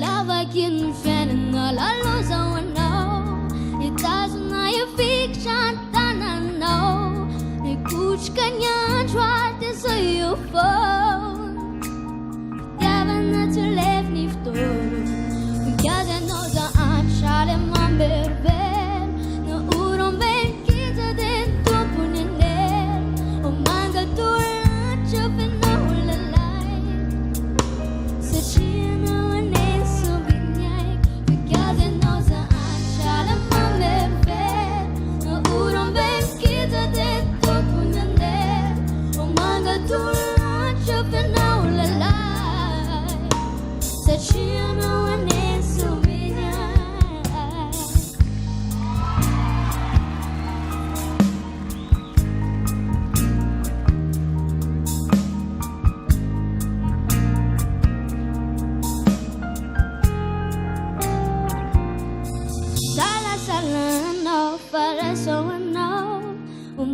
Lava kin fan na la lo so no it doesn't I fiction than no ni kuch kanya try to say you phone Gavin to left me to because I know that I'm shall my baby no uron ben kids den to punen der oh manga to chupin no la lie so she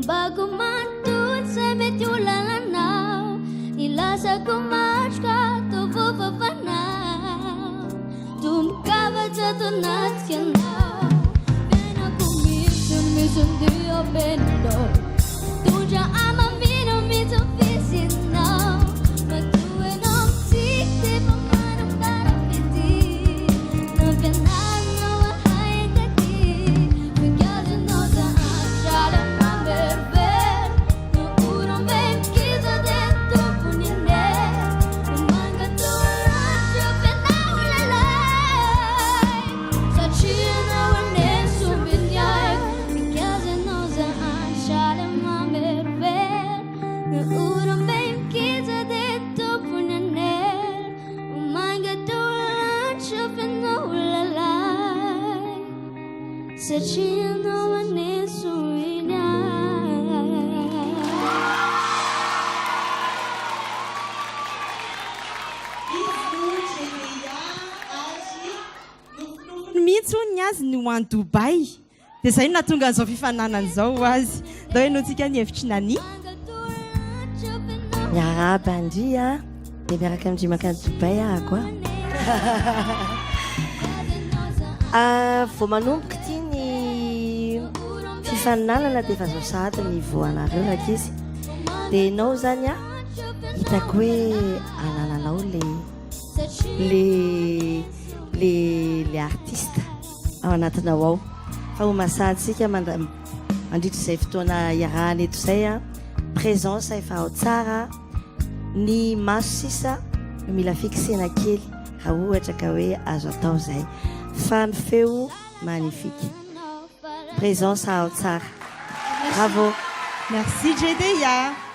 bago matut sa medyo lalanaw ilasa ko machka to vuvavanaw tumkava sa tunat kanaw Pena kumisun misun diyo bendo Tuja ama mino mito pisinaw Matuwe nong sikti pamanong darapiti Nagkanan na wahay kaki Because you know that I'm shalom mihitsy ny azy ny ho any Dubai dia izay no nahatonga an'izao fifananana izao azy da hoe notsika ny hevitry nani miaraba andria dia miaraka amin'indry makany Dubai ahako vao manomboka ity ny fifananana dia efa zao sady ny voanareo raka izy dia ianao zany hitako hoe anananao le artiste ao anatinao ao fa ho masadsika mandritra izay fotoana iarahana eto izay présence efa ao tsara ny maso sisa mila fixena kely raha ohatra ka hoe azo atao izay fa ny feo magnifique présence ao tsara bravo merci Jedeya